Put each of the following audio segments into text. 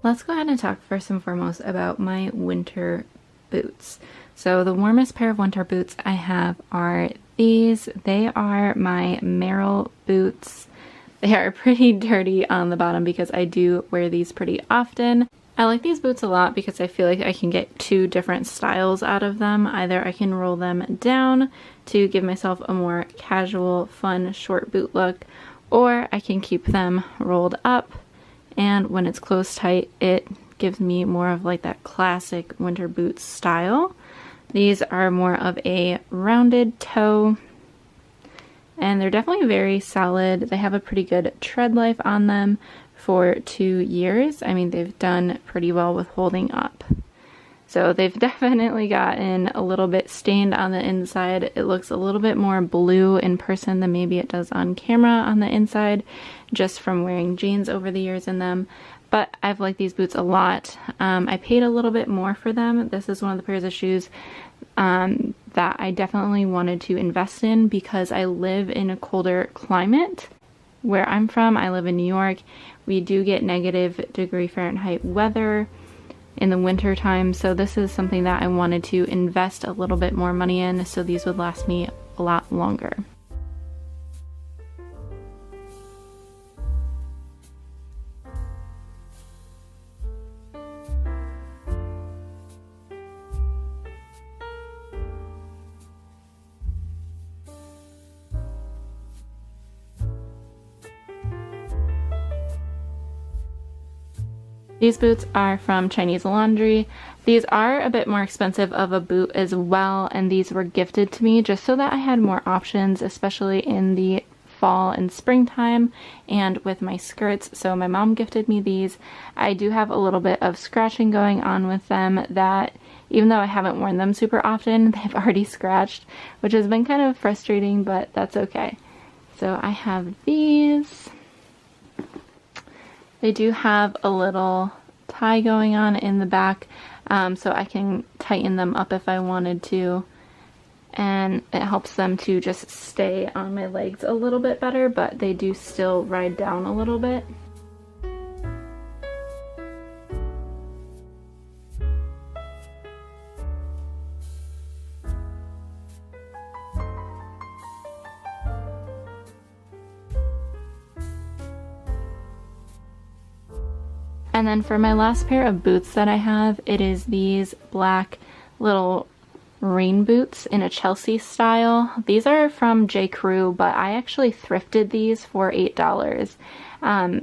Let's go ahead and talk first and foremost about my winter boots. So the warmest pair of winter boots I have are these. They are my Merrell boots. They are pretty dirty on the bottom because I do wear these pretty often. I like these boots a lot because I feel like I can get two different styles out of them. Either I can roll them down to give myself a more casual, fun, short boot look, or I can keep them rolled up, and when it's closed tight, it gives me more of like that classic winter boot style. These are more of a rounded toe, and they're definitely very solid. They have a pretty good tread life on them for 2 years. I mean, they've done pretty well with holding up. So they've definitely gotten a little bit stained on the inside. It looks a little bit more blue in person than maybe it does on camera on the inside, just from wearing jeans over the years in them. But I've liked these boots a lot. I paid a little bit more for them. This is one of the pairs of shoes that I definitely wanted to invest in because I live in a colder climate. Where I'm from, I live in New York. We do get -degree Fahrenheit weather in the winter time, so this is something that I wanted to invest a little bit more money in so these would last me a lot longer. These boots are from Chinese Laundry. These are a bit more expensive of a boot as well, and these were gifted to me just so that I had more options, especially in the fall and springtime and with my skirts. So my mom gifted me these. I do have a little bit of scratching going on with them that, even though I haven't worn them super often, they've already scratched, which has been kind of frustrating, but that's okay. So I have these. They do have a little tie going on in the back, so I can tighten them up if I wanted to, and it helps them to just stay on my legs a little bit better, but they do still ride down a little bit. And then for my last pair of boots that I have, it is these black little rain boots in a Chelsea style. These are from J. Crew, but I actually thrifted these for $8.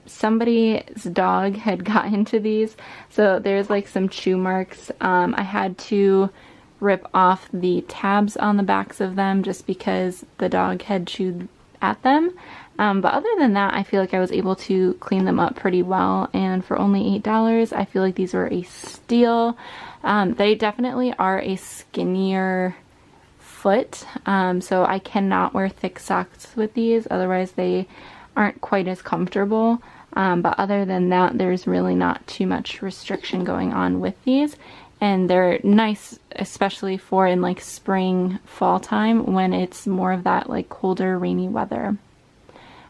Somebody's dog had got into these, so there's like some chew marks. I had to rip off the tabs on the backs of them just because the dog had chewed at them. But other than that, I feel like I was able to clean them up pretty well, and for only $8, I feel like these were a steal. They definitely are a skinnier foot, so I cannot wear thick socks with these, otherwise they aren't quite as comfortable. But other than that, there's really not too much restriction going on with these, and they're nice, especially for in like spring, fall time when it's more of that like colder, rainy weather.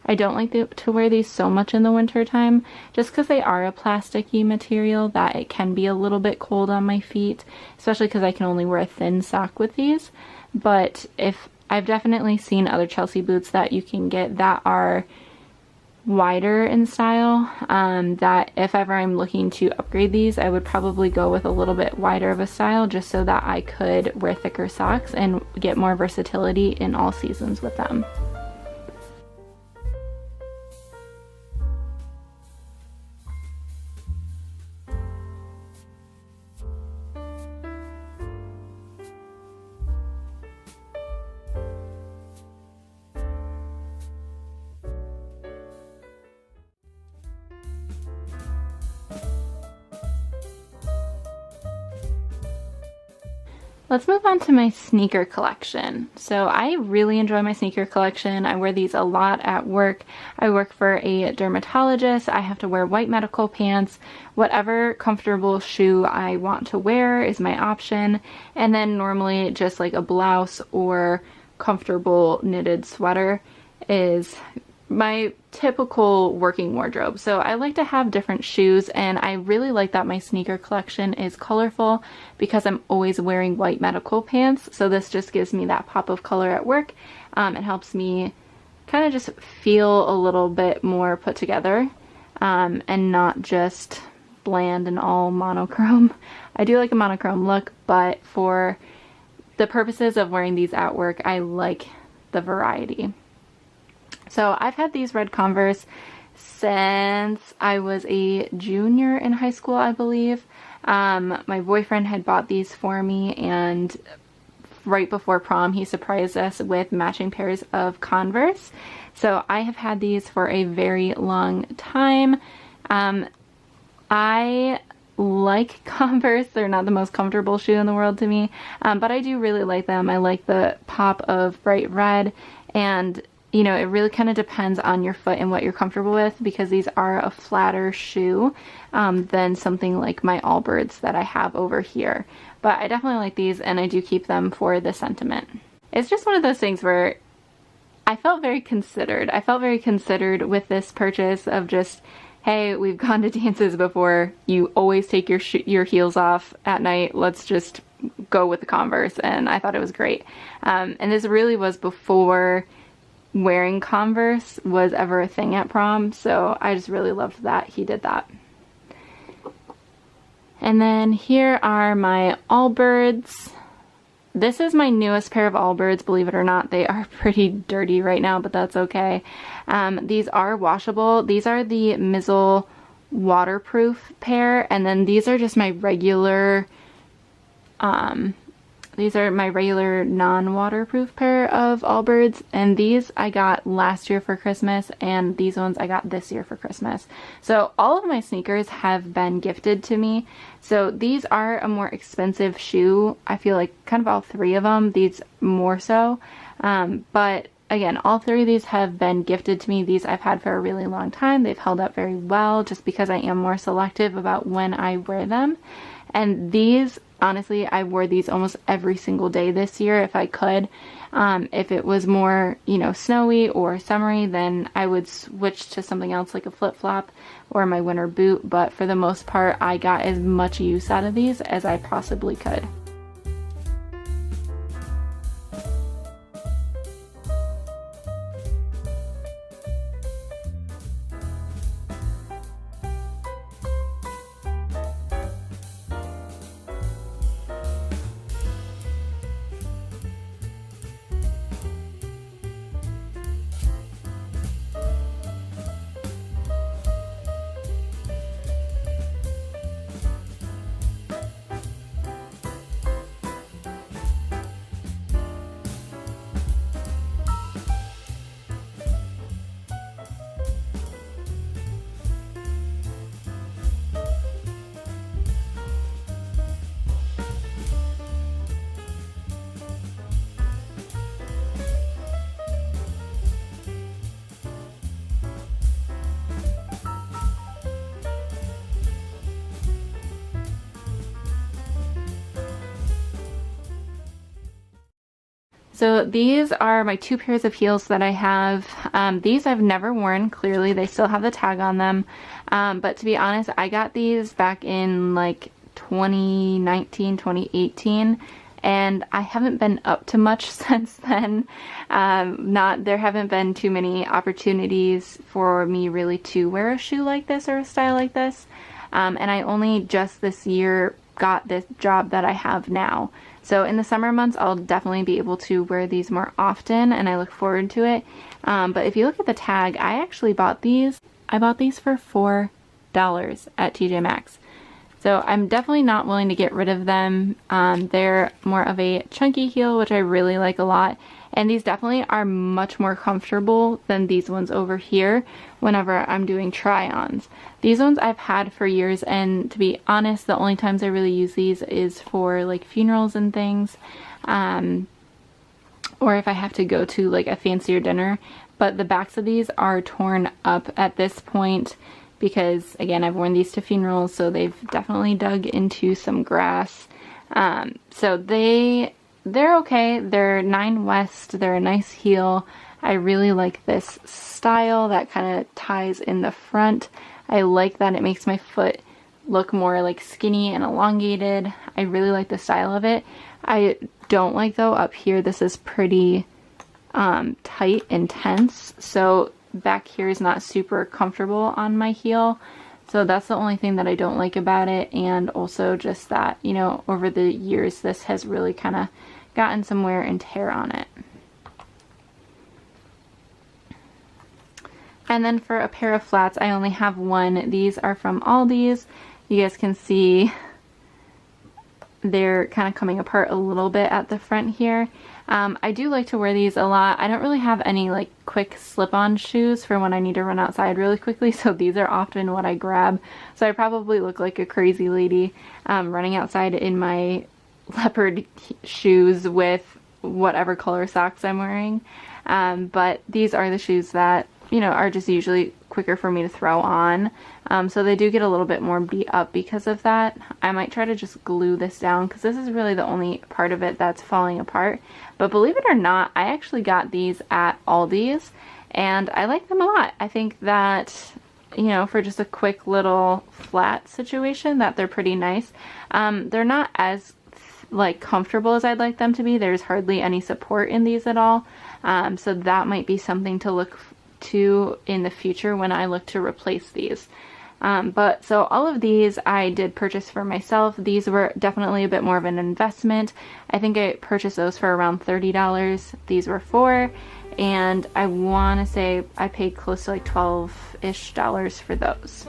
I don't like to wear these so much in the winter time just because they are a plasticky material that it can be a little bit cold on my feet, especially because I can only wear a thin sock with these. But if I've definitely seen other Chelsea boots that you can get that are wider in style, that if ever I'm looking to upgrade these, I would probably go with a little bit wider of a style just so that I could wear thicker socks and get more versatility in all seasons with them. Let's move on to my sneaker collection. So I really enjoy my sneaker collection. I wear these a lot at work. I work for a dermatologist. I have to wear white medical pants. Whatever comfortable shoe I want to wear is my option. And then normally just like a blouse or comfortable knitted sweater is my typical working wardrobe. So I like to have different shoes, and I really like that my sneaker collection is colorful because I'm always wearing white medical pants. So this just gives me that pop of color at work. It helps me kind of just feel a little bit more put together, and not just bland and all monochrome. I do like a monochrome look, but for the purposes of wearing these at work, I like the variety. So I've had these red Converse since I was a junior in high school, I believe. My boyfriend had bought these for me, and right before prom he surprised us with matching pairs of Converse. So I have had these for a very long time. I like Converse. They're not the most comfortable shoe in the world to me, but I do really like them. I like the pop of bright red, and you know, it really kind of depends on your foot and what you're comfortable with, because these are a flatter shoe than something like my Allbirds that I have over here. But I definitely like these, and I do keep them for the sentiment. It's just one of those things where I felt very considered. I felt very considered with this purchase of just, hey, we've gone to dances before. You always take your heels off at night. Let's just go with the Converse. And I thought it was great. And this really was before wearing Converse was ever a thing at prom, so I just really loved that he did that. And then here are my Allbirds. This is my newest pair of Allbirds, believe it or not. They are pretty dirty right now, but that's okay. These are washable. These are the Mizzle waterproof pair, and then these are just my regular non-waterproof pair of Allbirds, and these I got last year for Christmas, and these ones I got this year for Christmas. So all of my sneakers have been gifted to me. So these are a more expensive shoe. I feel like kind of all three of them, these more so. But again, all three of these have been gifted to me. These I've had for a really long time. They've held up very well just because I am more selective about when I wear them. And these, honestly, I wore these almost every single day this year if I could. If it was more, you know, snowy or summery, then I would switch to something else like a flip-flop or my winter boot. But for the most part, I got as much use out of these as I possibly could. So these are my two pairs of heels that I have. These I've never worn. Clearly they still have the tag on them. But to be honest, I got these back in like 2019, 2018. And I haven't been up to much since then. There haven't been too many opportunities for me really to wear a shoe like this or a style like this. And I only just this year got this job that I have now. So in the summer months, I'll definitely be able to wear these more often, and I look forward to it. But if you look at the tag, I actually bought these. I bought these for $4 at TJ Maxx. So I'm definitely not willing to get rid of them. They're more of a chunky heel, which I really like a lot. And these definitely are much more comfortable than these ones over here whenever I'm doing try-ons. These ones I've had for years, and to be honest, the only times I really use these is for like funerals and things. Or if I have to go to like a fancier dinner. But the backs of these are torn up at this point because, again, I've worn these to funerals, so they've definitely dug into some grass. So they they're okay. They're Nine West. They're a nice heel. I really like this style that kind of ties in the front. I like that it makes my foot look more like skinny and elongated. I really like the style of it. I don't like though up here this is pretty tight and tense, so back here is not super comfortable on my heel. So that's the only thing that I don't like about it, and also just that, you know, over the years this has really kind of gotten some wear and tear on it. And then for a pair of flats, I only have one. These are from Aldi's. You guys can see they're kind of coming apart a little bit at the front here. I do like to wear these a lot. I don't really have any like quick slip-on shoes for when I need to run outside really quickly, so these are often what I grab. So I probably look like a crazy lady running outside in my leopard shoes with whatever color socks I'm wearing. But these are the shoes that, you know, are just usually quicker for me to throw on. So they do get a little bit more beat up because of that. I might try to just glue this down because this is really the only part of it that's falling apart. But believe it or not, I actually got these at Aldi's and I like them a lot. I think that, you know, for just a quick little flat situation, that they're pretty nice. They're not as like comfortable as I'd like them to be. There's hardly any support in these at all. So that might be something to look to in the future when I look to replace these. But so all of these I did purchase for myself. These were definitely a bit more of an investment. I think I purchased those for around $30. These were $4, and I want to say I paid close to like $12-ish for those.